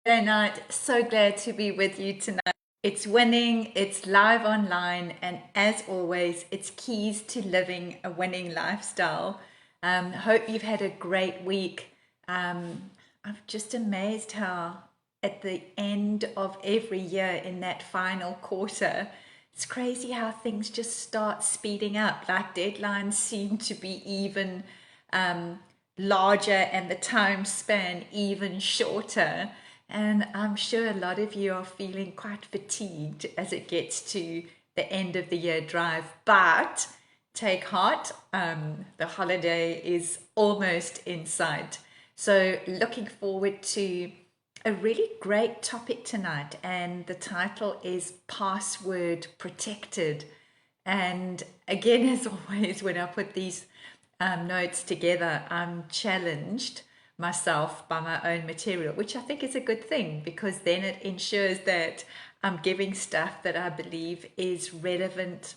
Good night. So glad to be with you tonight. It's winning, it's live online, and as always, it's keys to living a winning lifestyle. Hope you've had a great week. I'm just amazed how, at the end of every year in that final quarter, it's crazy how things just start speeding up. Like deadlines seem to be even um, larger and the time span even shorter. And I'm sure a lot of you are feeling quite fatigued as it gets to the end of the year drive. But take heart, the holiday is almost in sight. So, looking forward to a really great topic tonight. And the title is Password Protected. And again, as always, when I put these notes together, I'm challenged myself by my own material, which I think is a good thing because then it ensures that I'm giving stuff that I believe is relevant,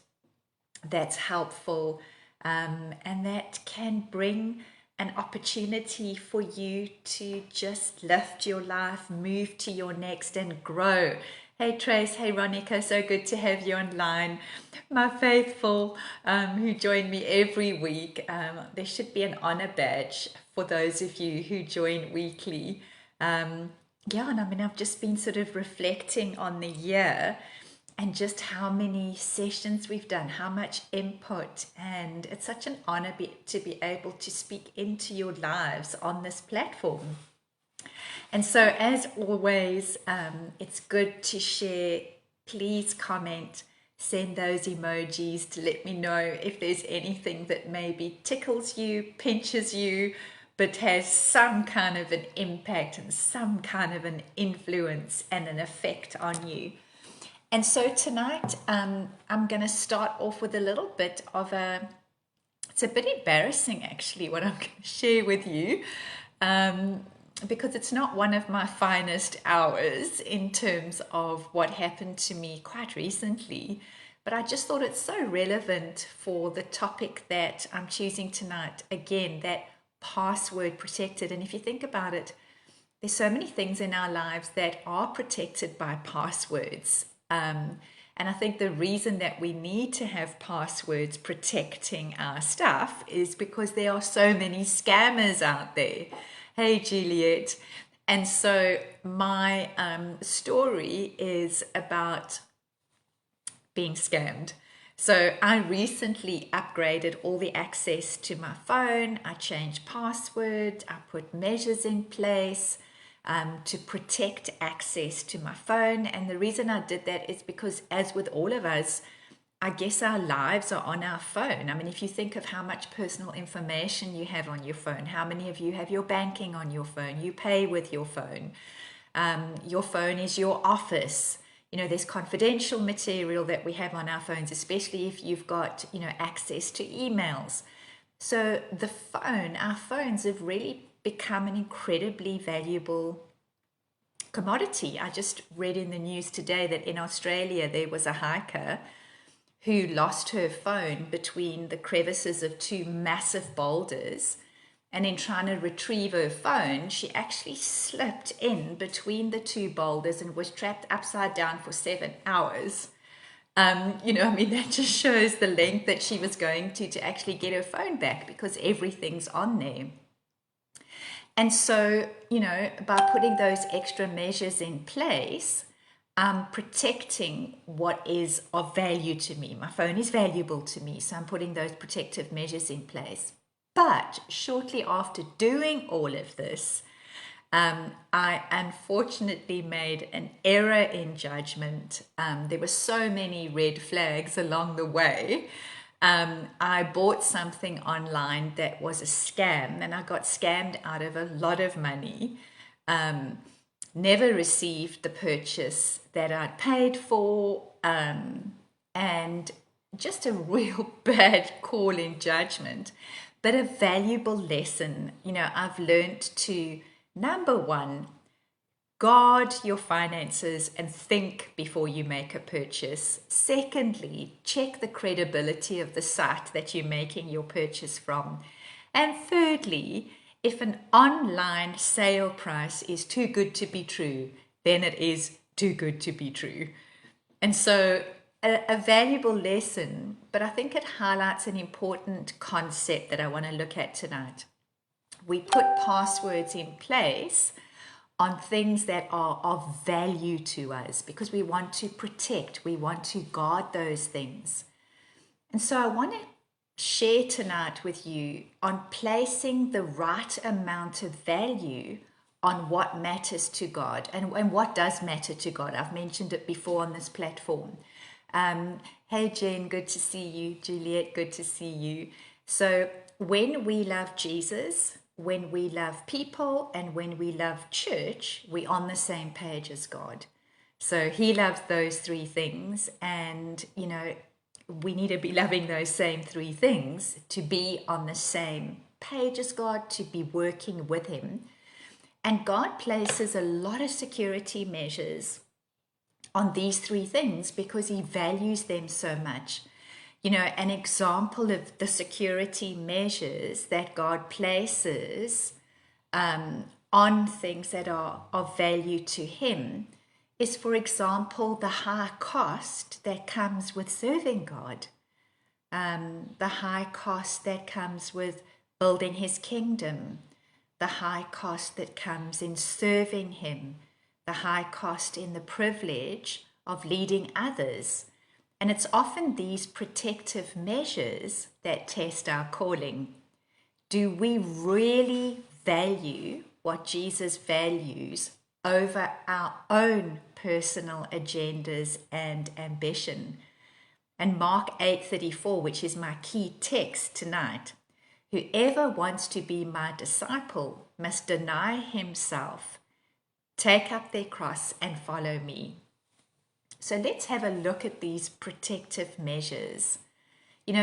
that's helpful, and that can bring an opportunity for you to just lift your life, move to your next, and grow. Hey Trace, hey Ronica, so good to have you online. My faithful who join me every week. There should be an honor badge for those of you who join weekly. Yeah, and I mean, I've just been sort of reflecting on the year and just how many sessions we've done, how much input, and it's such an honor to be able to speak into your lives on this platform. And so, as always, it's good to share. Please comment, send those emojis to let me know if there's anything that maybe tickles you, pinches you, but has some kind of an impact and some kind of an influence and an effect on you. And so tonight, I'm going to start off with a little bit of it's a bit embarrassing actually, what I'm going to share with you, because it's not one of my finest hours in terms of what happened to me quite recently. But I just thought it's so relevant for the topic that I'm choosing tonight. Again, that password protected. And if you think about it, there's so many things in our lives that are protected by passwords. And I think the reason that we need to have passwords protecting our stuff is because there are so many scammers out there. Hey, Juliet. And so my story is about being scammed. So I recently upgraded all the access to my phone. I changed password. I put measures in place to protect access to my phone. And the reason I did that is because, as with all of us, I guess our lives are on our phone. I mean, if you think of how much personal information you have on your phone, how many of you have your banking on your phone, you pay with your phone is your office. You know, there's confidential material that we have on our phones, especially if you've got, access to emails. So our phones have really become an incredibly valuable commodity. I just read in the news today that in Australia there was a hiker who lost her phone between the crevices of two massive boulders. And in trying to retrieve her phone, she actually slipped in between the two boulders and was trapped upside down for 7 hours. I mean, that just shows the length that she was going to actually get her phone back because everything's on there. And so, by putting those extra measures in place, I'm protecting what is of value to me. My phone is valuable to me, so I'm putting those protective measures in place. But shortly after doing all of this, I unfortunately made an error in judgment. There were so many red flags along the way. I bought something online that was a scam, and I got scammed out of a lot of money. Never received the purchase that I'd paid for, and just a real bad call in judgment, but a valuable lesson. I've learned to, number one, guard your finances and think before you make a purchase. Secondly, check the credibility of the site that you're making your purchase from. And thirdly, if an online sale price is too good to be true, then it is too good to be true. And so a valuable lesson, but I think it highlights an important concept that I want to look at tonight. We put passwords in place on things that are of value to us because we want to protect, we want to guard those things. And so I want to share tonight with you on placing the right amount of value on what matters to God and what does matter to God. I've mentioned it before on this platform. Hey Jen, good to see you. Juliet, good to see you. So when we love Jesus, when we love people, and when we love church, we're on the same page as God. So he loves those three things, and we need to be loving those same three things to be on the same page as God, to be working with him. And God places a lot of security measures on these three things because he values them so much. An example of the security measures that God places on things that are of value to him is, for example, the high cost that comes with serving God, the high cost that comes with building his kingdom, the high cost that comes in serving him, the high cost in the privilege of leading others. And it's often these protective measures that test our calling. Do we really value what Jesus values over our own personal agendas and ambition? And Mark 8:34, which is my key text tonight, whoever wants to be my disciple must deny himself, take up their cross and follow me. So let's have a look at these protective measures.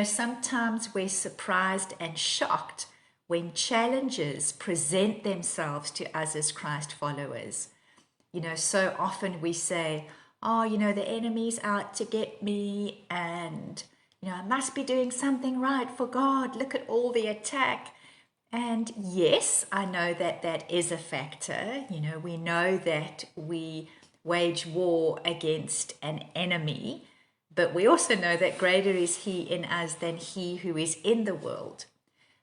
Sometimes we're surprised and shocked when challenges present themselves to us as Christ followers. So often we say, the enemy's out to get me, and, I must be doing something right for God. Look at all the attack. And yes, I know that that is a factor. We know that we wage war against an enemy, but we also know that greater is he in us than he who is in the world.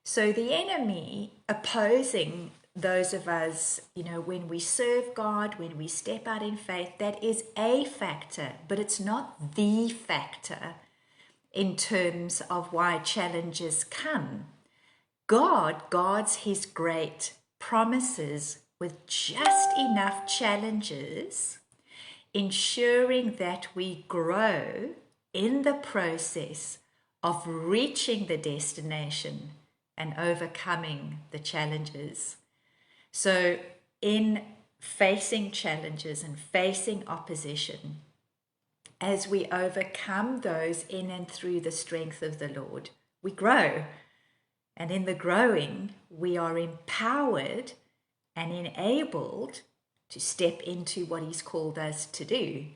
So the enemy opposing those of us, when we serve God, when we step out in faith, that is a factor, but it's not the factor in terms of why challenges come. God guards his great promises with just enough challenges, ensuring that we grow in the process of reaching the destination and overcoming the challenges. So in facing challenges and facing opposition, as we overcome those in and through the strength of the Lord, we grow. And in the growing, we are empowered and enabled to step into what he's called us to do.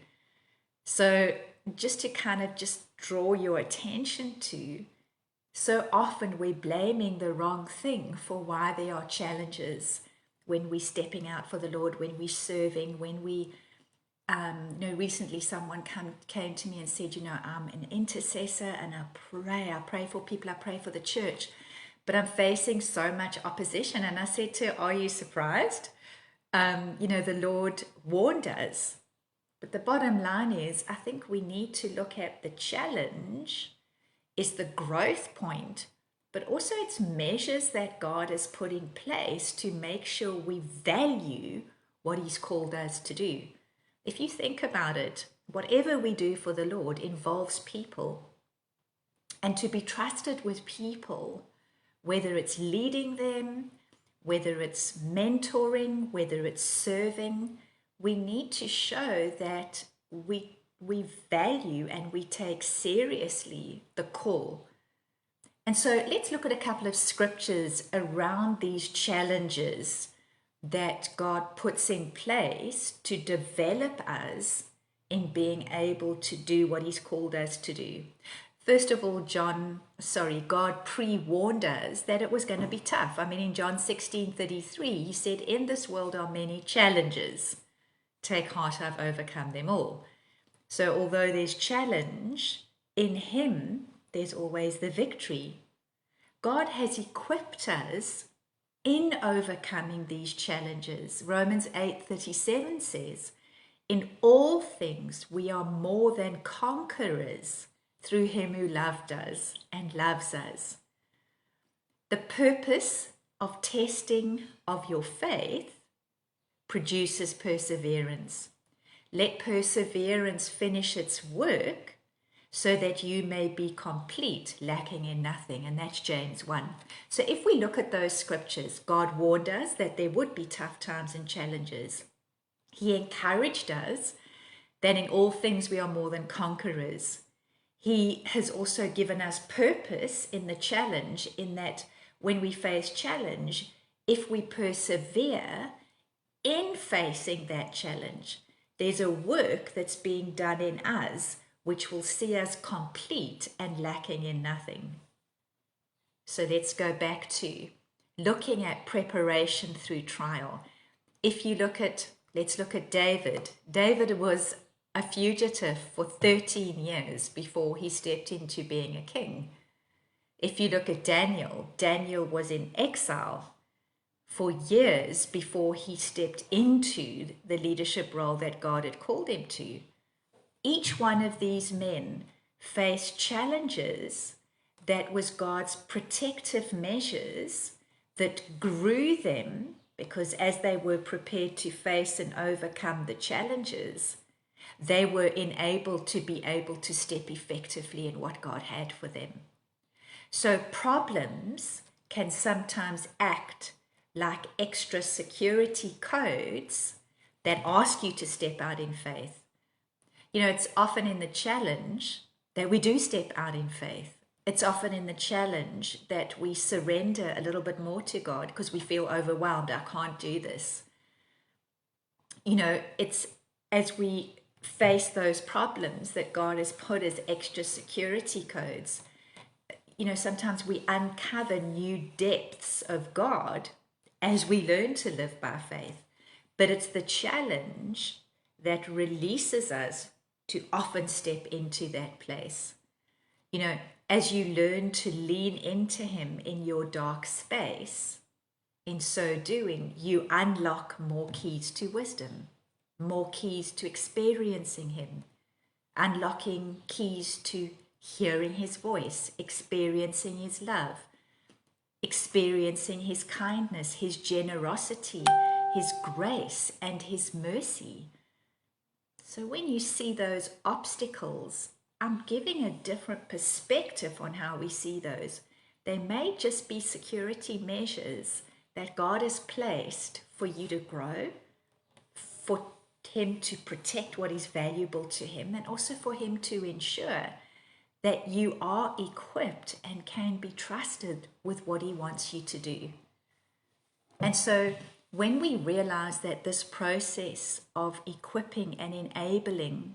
So just to kind of just draw your attention to, so often we're blaming the wrong thing for why there are challenges when we're stepping out for the Lord, when we're serving, when we, recently someone came to me and said, I'm an intercessor and I pray for people, I pray for the church, but I'm facing so much opposition. And I said to her, are you surprised? The Lord warned us. But the bottom line is, I think we need to look at the challenge is the growth point, but also it's measures that God has put in place to make sure we value what he's called us to do. If you think about it, whatever we do for the Lord involves people. And to be trusted with people, whether it's leading them, whether it's mentoring, whether it's serving, we need to show that we value and we take seriously the call. And so let's look at a couple of scriptures around these challenges that God puts in place to develop us in being able to do what he's called us to do. First of all, God pre-warned us that it was going to be tough. I mean, in John 16:33, he said, in this world are many challenges. Take heart, I've overcome them all. So although there's challenge, in him, there's always the victory. God has equipped us in overcoming these challenges. Romans 8:37 says, in all things we are more than conquerors through him who loved us and loves us. The purpose of testing of your faith produces perseverance. Let perseverance finish its work so that you may be complete, lacking in nothing. And that's James 1. So if we look at those scriptures, God warned us that there would be tough times and challenges. He encouraged us that in all things we are more than conquerors. He has also given us purpose in the challenge, in that when we face challenge, if we persevere in facing that challenge, there's a work that's being done in us which will see us complete and lacking in nothing. So let's go back to looking at preparation through trial. If you let's look at David. David was a fugitive for 13 years before he stepped into being a king. If you look at Daniel, Daniel was in exile for years before he stepped into the leadership role that God had called him to. Each one of these men faced challenges that was God's protective measures that grew them, because as they were prepared to face and overcome the challenges, they were enabled to be able to step effectively in what God had for them. So problems can sometimes act like extra security codes that ask you to step out in faith. You know, it's often in the challenge that we do step out in faith. It's often in the challenge that we surrender a little bit more to God because we feel overwhelmed. I can't do this. You know, it's as we face those problems that God has put as extra security codes. You know, sometimes we uncover new depths of God as we learn to live by faith. But it's the challenge that releases us to often step into that place. You know, as you learn to lean into him in your dark space, in so doing, you unlock more keys to wisdom, more keys to experiencing him, unlocking keys to hearing his voice, experiencing his love, experiencing his kindness, his generosity, his grace, and his mercy. So when you see those obstacles, I'm giving a different perspective on how we see those. They may just be security measures that God has placed for you to grow, for him to protect what is valuable to him, and also for him to ensure that you are equipped and can be trusted with what he wants you to do. And so when we realize that this process of equipping and enabling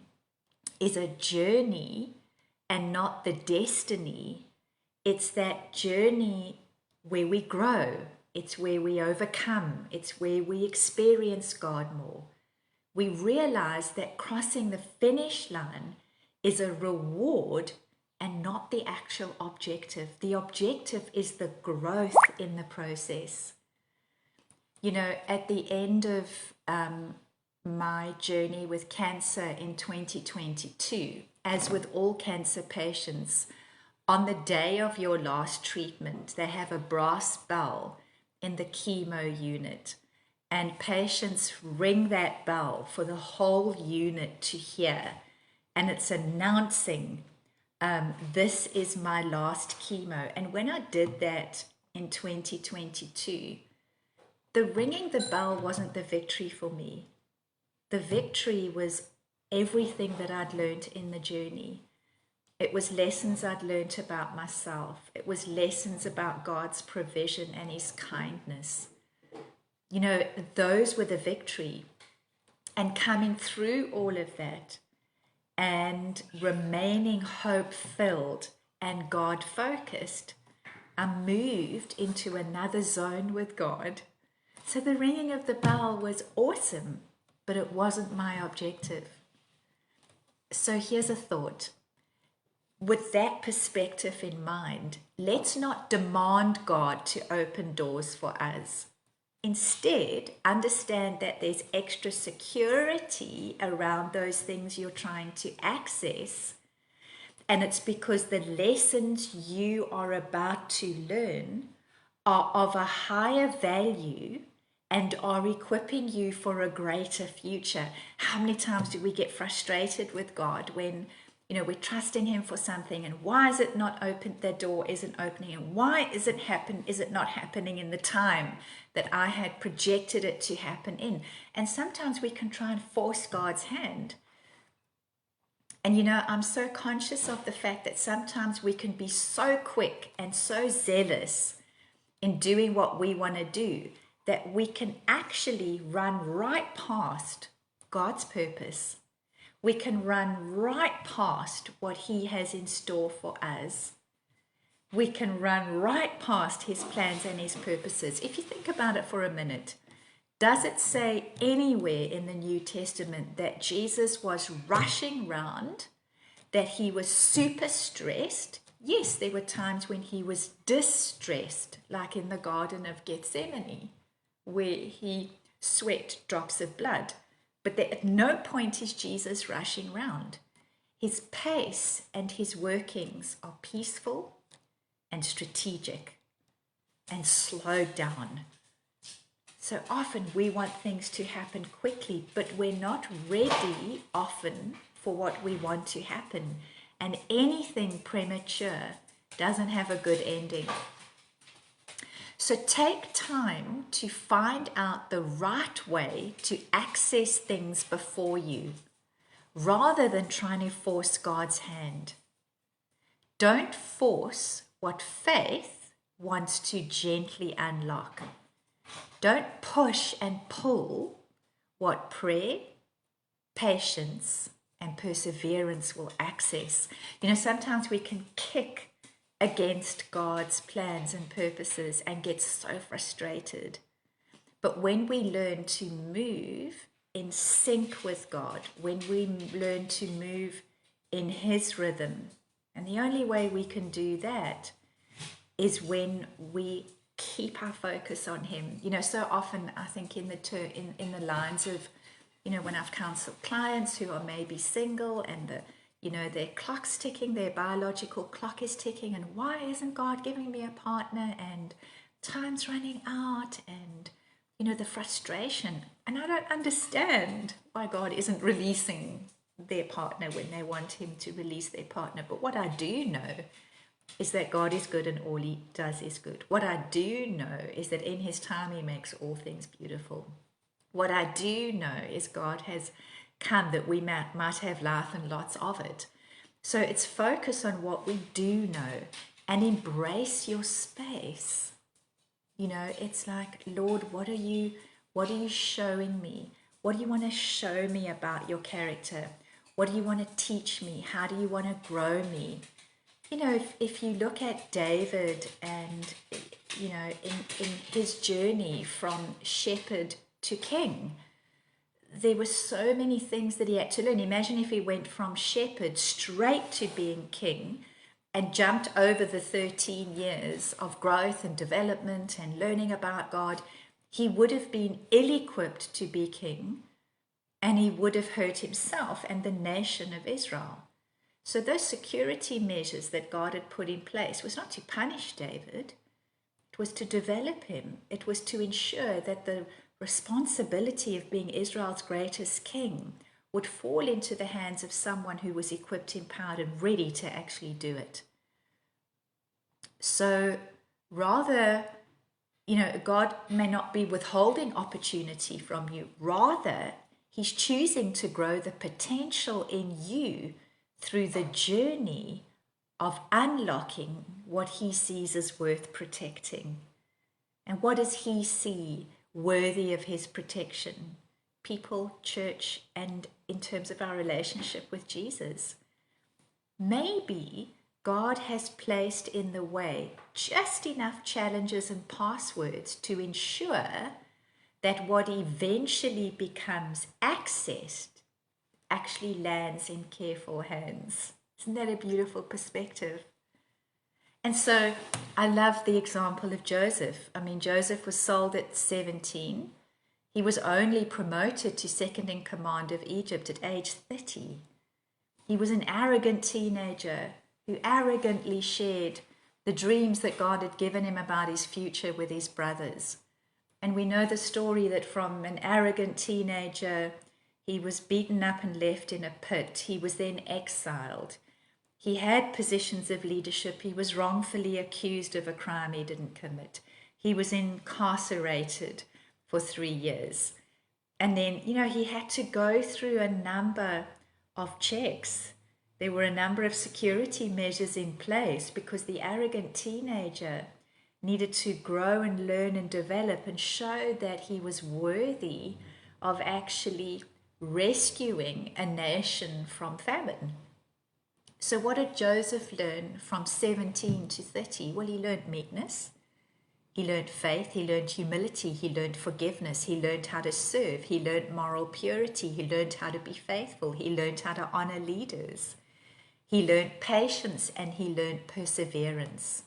is a journey and not the destiny, it's that journey where we grow, it's where we overcome, it's where we experience God more. We realize that crossing the finish line is a reward and not the actual objective. The objective is the growth in the process. You know, at the end of my journey with cancer in 2022, as with all cancer patients, on the day of your last treatment, they have a brass bell in the chemo unit, and patients ring that bell for the whole unit to hear, and it's announcing, this is my last chemo. And when I did that in 2022, the ringing the bell wasn't the victory for me. The victory was everything that I'd learned in the journey. It was lessons I'd learned about myself. It was lessons about God's provision and his kindness. You know, those were the victory. And coming through all of that and remaining hope-filled and God focused, I'm moved into another zone with God. So the ringing of the bell was awesome, but it wasn't my objective. So here's a thought. With that perspective in mind, let's not demand God to open doors for us. Instead, understand that there's extra security around those things you're trying to access. And it's because the lessons you are about to learn are of a higher value and are equipping you for a greater future. How many times do we get frustrated with God when we're trusting him for something, and why is it not open? The door isn't opening, and why is it not happening in the time that I had projected it to happen in? And sometimes we can try and force God's hand. And I'm so conscious of the fact that sometimes we can be so quick and so zealous in doing what we want to do that we can actually run right past God's purpose. We can run right past what he has in store for us. We can run right past his plans and his purposes. If you think about it for a minute, does it say anywhere in the New Testament that Jesus was rushing round, that he was super stressed? Yes, there were times when he was distressed, like in the Garden of Gethsemane, where he sweat drops of blood. But at no point is Jesus rushing round. His pace and his workings are peaceful and strategic and slowed down. So often we want things to happen quickly, but we're not ready often for what we want to happen. And anything premature doesn't have a good ending. So take time to find out the right way to access things before you, rather than trying to force God's hand. Don't force what faith wants to gently unlock. Don't push and pull what prayer, patience, and perseverance will access. Sometimes we can kick against God's plans and purposes and get so frustrated. But when we learn to move in sync with God, when we learn to move in his rhythm, and the only way we can do that is when we keep our focus on him. So often I think in the lines of, when I've counseled clients who are maybe single and their clock's ticking, their biological clock is ticking, and why isn't God giving me a partner, and time's running out, and the frustration. And I don't understand why God isn't releasing their partner when they want him to release their partner. But what I do know is that God is good and all he does is good. What I do know is that in his time he makes all things beautiful. What I do know is God has come that we might have life and lots of it. So it's focus on what we do know and embrace your space. It's like, Lord, what are you showing me? What do you want to show me about your character? What do you want to teach me? How do you want to grow me? If you look at David and, in his journey from shepherd to king, there were so many things that he had to learn. Imagine if he went from shepherd straight to being king and jumped over the 13 years of growth and development and learning about God. He would have been ill-equipped to be king, and he would have hurt himself and the nation of Israel. So those security measures that God had put in place was not to punish David. It was to develop him. It was to ensure that the responsibility of being Israel's greatest king would fall into the hands of someone who was equipped, empowered, and ready to actually do it. So rather, God may not be withholding opportunity from you. Rather, he's choosing to grow the potential in you through the journey of unlocking what he sees as worth protecting. And what does he see worthy of his protection? People, church, and in terms of our relationship with Jesus. Maybe God has placed in the way just enough challenges and passwords to ensure that what eventually becomes accessed actually lands in careful hands. Isn't that a beautiful perspective? And so I love the example of Joseph. I mean, Joseph was sold at 17. He was only promoted to second in command of Egypt at age 30. He was an arrogant teenager who arrogantly shared the dreams that God had given him about his future with his brothers. And we know the story that from an arrogant teenager, he was beaten up and left in a pit. He was then exiled. He had positions of leadership. He was wrongfully accused of a crime he didn't commit. He was incarcerated for 3 years. And then, he had to go through a number of checks. There were a number of security measures in place because the arrogant teenager needed to grow and learn and develop and show that he was worthy of actually rescuing a nation from famine. So what did Joseph learn from 17 to 30? Well, he learned meekness. He learned faith. He learned humility. He learned forgiveness. He learned how to serve. He learned moral purity. He learned how to be faithful. He learned how to honor leaders. He learned patience and he learned perseverance.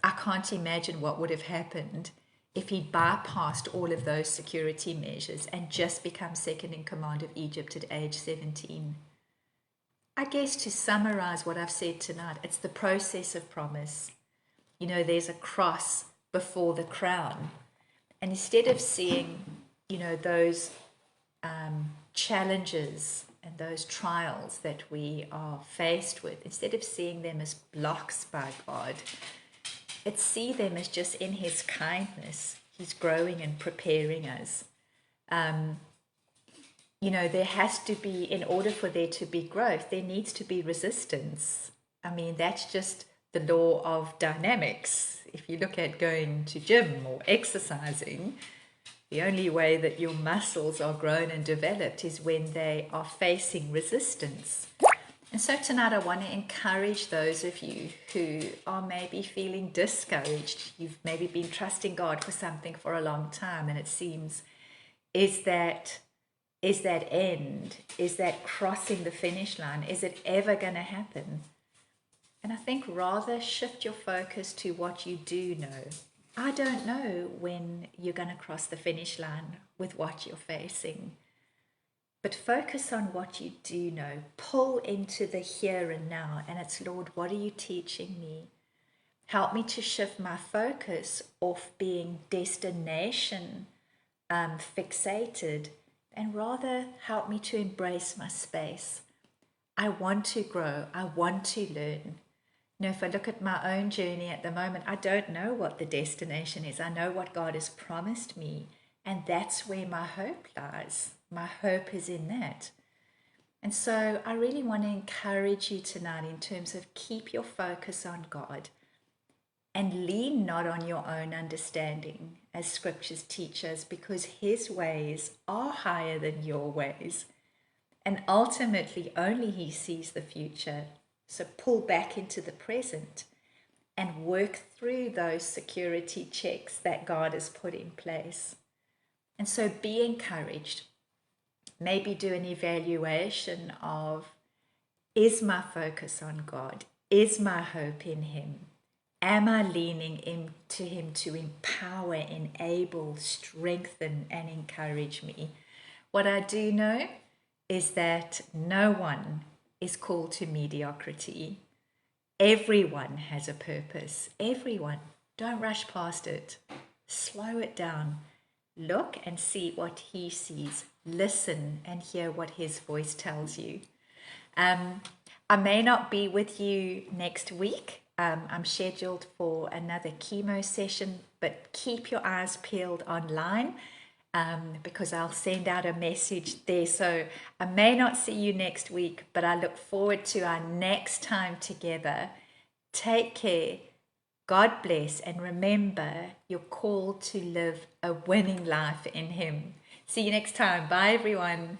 I can't imagine what would have happened if he'd bypassed all of those security measures and just become second in command of Egypt at age 17. I guess to summarize what I've said tonight, it's the process of promise. There's a cross before the crown. And instead of seeing, those challenges and those trials that we are faced with, instead of seeing them as blocks by God, let's see them as just in his kindness. He's growing and preparing us. There has to be, in order for there to be growth, there needs to be resistance. I mean, that's just the law of dynamics. If you look at going to gym or exercising, the only way that your muscles are grown and developed is when they are facing resistance. And so tonight I want to encourage those of you who are maybe feeling discouraged. You've maybe been trusting God for something for a long time and it seems, is that end? Is that crossing the finish line? Is it ever going to happen? And I think rather shift your focus to what you do know. I don't know when you're going to cross the finish line with what you're facing. But focus on what you do know. Pull into the here and now. And it's, Lord, what are you teaching me? Help me to shift my focus off being destination fixated and rather help me to embrace my space. I want to grow. I want to learn. If I look at my own journey at the moment, I don't know what the destination is. I know what God has promised me. And that's where my hope lies. My hope is in that. And so I really want to encourage you tonight in terms of keep your focus on God and lean not on your own understanding, as scriptures teach us, because his ways are higher than your ways. And ultimately, only he sees the future. So pull back into the present and work through those security checks that God has put in place. And so be encouraged. Maybe do an evaluation of, is my focus on God? Is my hope in him? Am I leaning into him to empower, enable, strengthen, and encourage me? What I do know is that no one is called to mediocrity. Everyone has a purpose. Everyone. Don't rush past it. Slow it down. Look and see what he sees. Listen and hear what his voice tells you. I may not be with you next week. I'm scheduled for another chemo session, but keep your eyes peeled online because I'll send out a message there. So I may not see you next week, but I look forward to our next time together. Take care. God bless, and remember, you're called to live a winning life in him. See you next time. Bye, everyone.